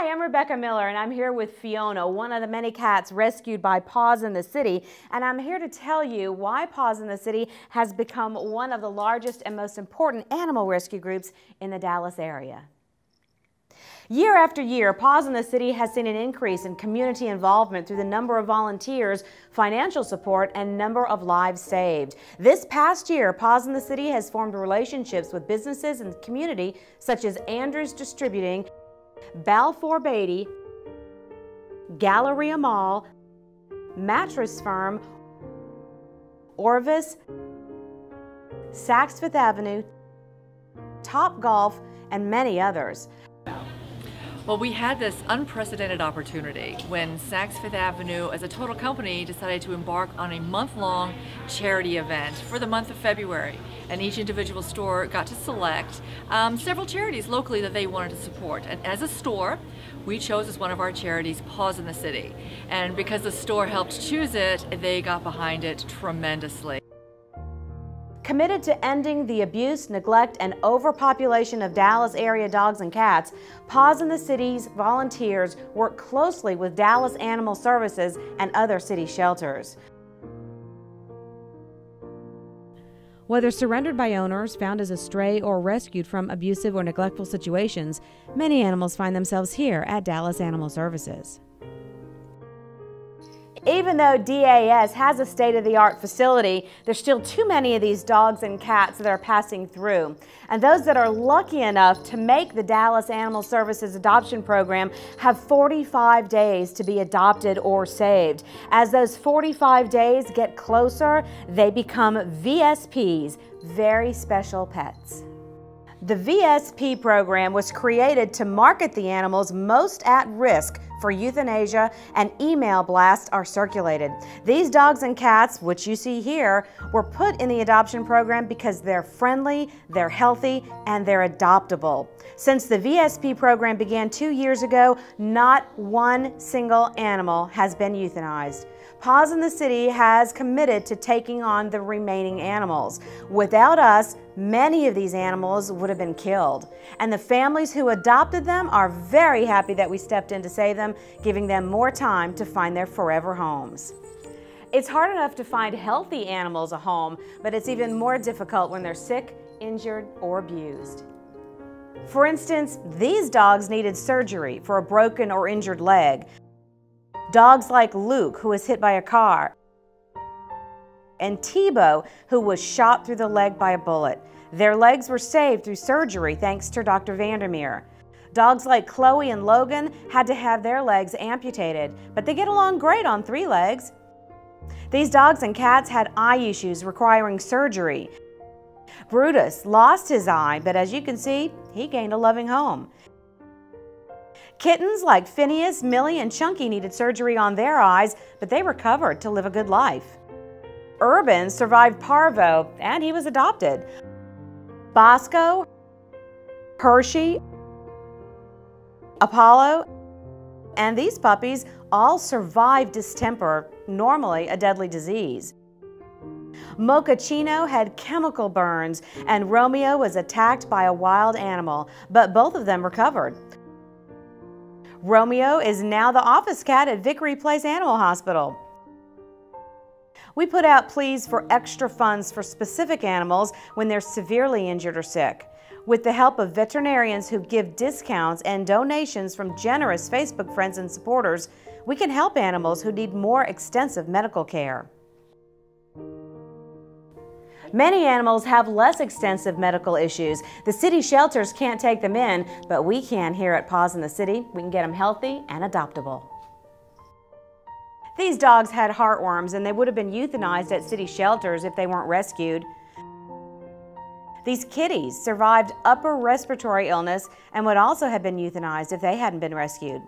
Hi, I'm Rebecca Miller, and I'm here with Fiona, one of the many cats rescued by Paws in the City. And I'm here to tell you why Paws in the City has become one of the largest and most important animal rescue groups in the Dallas area. Year after year, Paws in the City has seen an increase in community involvement through the number of volunteers, financial support, and number of lives saved. This past year, Paws in the City has formed relationships with businesses and community such as Andrews Distributing, Balfour Beatty, Galleria Mall, Mattress Firm, Orvis, Saks Fifth Avenue, Top Golf, and many others. Well, we had this unprecedented opportunity when Saks Fifth Avenue, as a total company, decided to embark on a month-long charity event for the month of February. And each individual store got to select several charities locally that they wanted to support. And as a store, we chose as one of our charities Paws in the City. And because the store helped choose it, they got behind it tremendously. Committed to ending the abuse, neglect, and overpopulation of Dallas area dogs and cats, Paws in the City's volunteers work closely with Dallas Animal Services and other city shelters. Whether surrendered by owners, found as a stray, or rescued from abusive or neglectful situations, many animals find themselves here at Dallas Animal Services. Even though DAS has a state-of-the-art facility, there's still too many of these dogs and cats that are passing through. And those that are lucky enough to make the Dallas Animal Services adoption program have 45 days to be adopted or saved. As those 45 days get closer, they become VSPs, very special pets. The VSP program was created to market the animals most at risk for euthanasia, and email blasts are circulated. These dogs and cats, which you see here, were put in the adoption program because they're friendly, they're healthy, and they're adoptable. Since the VSP program began 2 years ago, not one single animal has been euthanized. Paws in the City has committed to taking on the remaining animals. Without us, many of these animals would have been killed. And the families who adopted them are very happy that we stepped in to save them, giving them more time to find their forever homes. It's hard enough to find healthy animals a home, but it's even more difficult when they're sick, injured, or abused. For instance, these dogs needed surgery for a broken or injured leg. Dogs like Luke, who was hit by a car, and Tebow, who was shot through the leg by a bullet. Their legs were saved through surgery thanks to Dr. Vandermeer. Dogs like Chloe and Logan had to have their legs amputated, but they get along great on 3 legs. These dogs and cats had eye issues requiring surgery. Brutus lost his eye, but as you can see, he gained a loving home. Kittens like Phineas, Millie, and Chunky needed surgery on their eyes, but they recovered to live a good life. Urban survived parvo, and he was adopted. Bosco, Hershey, Apollo, and these puppies all survived distemper, normally a deadly disease. Mochaccino had chemical burns, and Romeo was attacked by a wild animal, but both of them recovered. Romeo is now the office cat at Vickery Place Animal Hospital. We put out pleas for extra funds for specific animals when they're severely injured or sick. With the help of veterinarians who give discounts and donations from generous Facebook friends and supporters, we can help animals who need more extensive medical care. Many animals have less extensive medical issues. The city shelters can't take them in, but we can here at Paws in the City. We can get them healthy and adoptable. These dogs had heartworms, and they would have been euthanized at city shelters if they weren't rescued. These kitties survived upper respiratory illness and would also have been euthanized if they hadn't been rescued.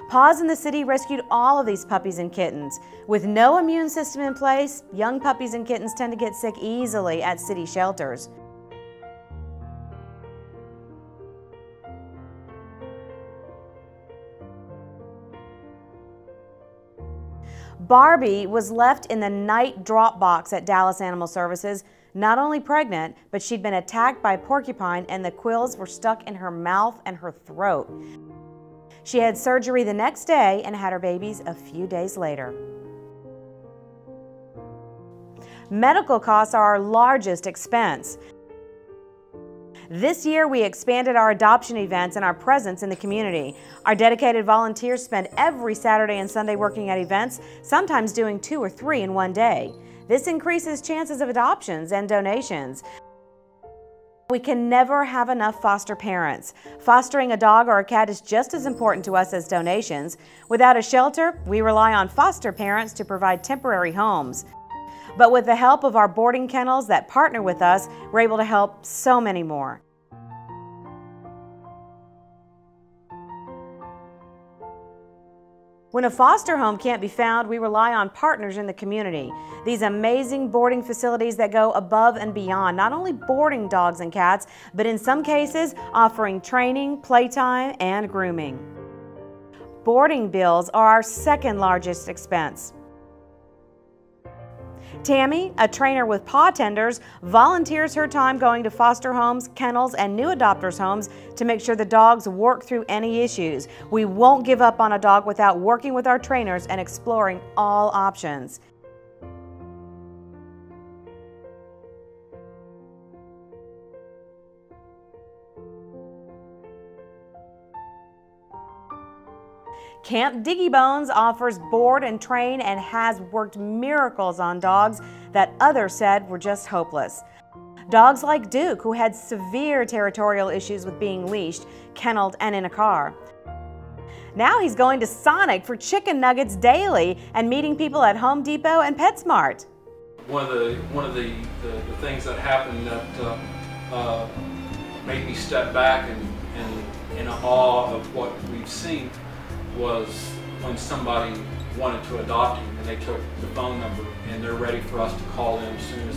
Paws in the City rescued all of these puppies and kittens. With no immune system in place, young puppies and kittens tend to get sick easily at city shelters. Barbie was left in the night drop box at Dallas Animal Services not only pregnant, but she'd been attacked by a porcupine and the quills were stuck in her mouth and her throat. She had surgery the next day and had her babies a few days later. Medical costs are our largest expense. This year, we expanded our adoption events and our presence in the community. Our dedicated volunteers spend every Saturday and Sunday working at events, sometimes doing 2 or 3 in one day. This increases chances of adoptions and donations. We can never have enough foster parents. Fostering a dog or a cat is just as important to us as donations. Without a shelter, we rely on foster parents to provide temporary homes. But with the help of our boarding kennels that partner with us, we're able to help so many more. When a foster home can't be found, we rely on partners in the community. These amazing boarding facilities that go above and beyond, not only boarding dogs and cats, but in some cases, offering training, playtime, and grooming. Boarding bills are our second largest expense. Tammy, a trainer with Paw Tenders, volunteers her time going to foster homes, kennels, and new adopters' homes to make sure the dogs work through any issues. We won't give up on a dog without working with our trainers and exploring all options. Camp Diggy Bones offers board and train and has worked miracles on dogs that others said were just hopeless. Dogs like Duke, who had severe territorial issues with being leashed, kenneled, and in a car. Now he's going to Sonic for chicken nuggets daily and meeting people at Home Depot and PetSmart. One of the things that happened that made me step back and in awe of what we've seen was when somebody wanted to adopt him and they took the phone number and they're ready for us to call him as soon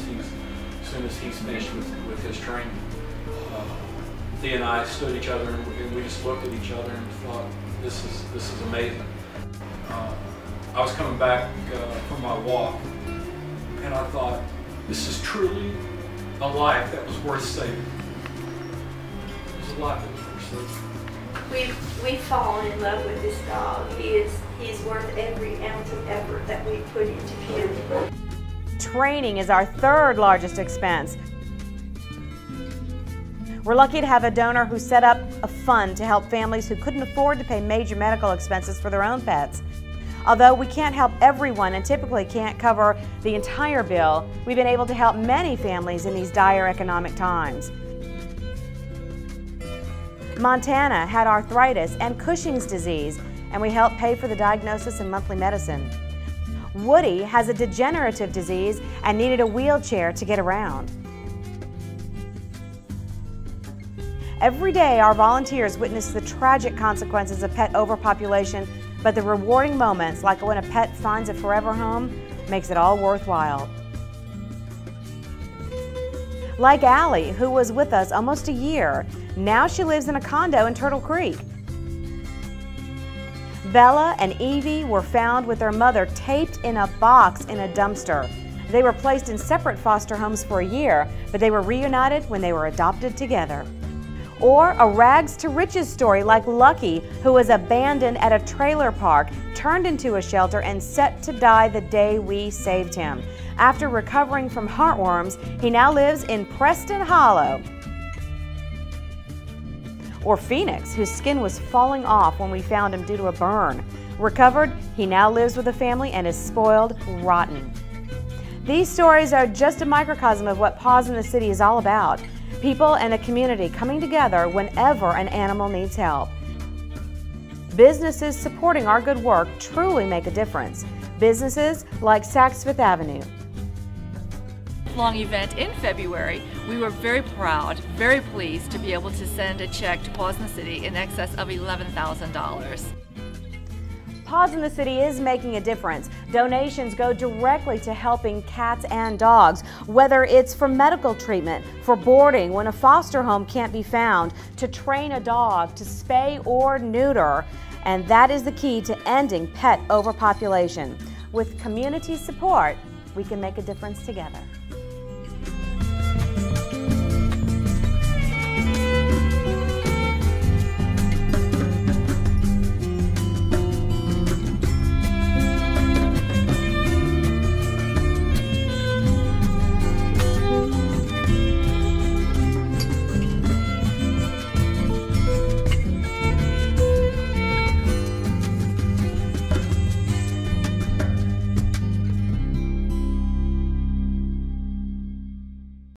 as he's finished with his training. Thea and I stood each other and we just looked at each other and thought, this is amazing. I was coming back from my walk and I thought, this is truly a life that was worth saving. It was a life that was worth saving. We've fallen in love with this dog. He's worth every ounce of effort that we put into him. Training is our third largest expense. We're lucky to have a donor who set up a fund to help families who couldn't afford to pay major medical expenses for their own pets. Although we can't help everyone and typically can't cover the entire bill, we've been able to help many families in these dire economic times. Montana had arthritis and Cushing's disease, and we helped pay for the diagnosis and monthly medicine. Woody has a degenerative disease and needed a wheelchair to get around. Every day, our volunteers witness the tragic consequences of pet overpopulation, but the rewarding moments, like when a pet finds a forever home, makes it all worthwhile. Like Allie, who was with us almost a year. Now she lives in a condo in Turtle Creek. Bella and Evie were found with their mother taped in a box in a dumpster. They were placed in separate foster homes for a year, but they were reunited when they were adopted together. Or a rags to riches story like Lucky, who was abandoned at a trailer park, turned into a shelter, and set to die the day we saved him. After recovering from heartworms, he now lives in Preston Hollow. Or Phoenix, whose skin was falling off when we found him due to a burn. Recovered, he now lives with a family and is spoiled rotten. These stories are just a microcosm of what Paws in the City is all about. People and a community coming together whenever an animal needs help. Businesses supporting our good work truly make a difference. Businesses like Saks Fifth Avenue. Long event in February, we were very proud, very pleased to be able to send a check to Paws in the City in excess of $11,000. Paws in the City is making a difference. Donations go directly to helping cats and dogs, whether it's for medical treatment, for boarding when a foster home can't be found, to train a dog, to spay or neuter. And that is the key to ending pet overpopulation. With community support, we can make a difference together.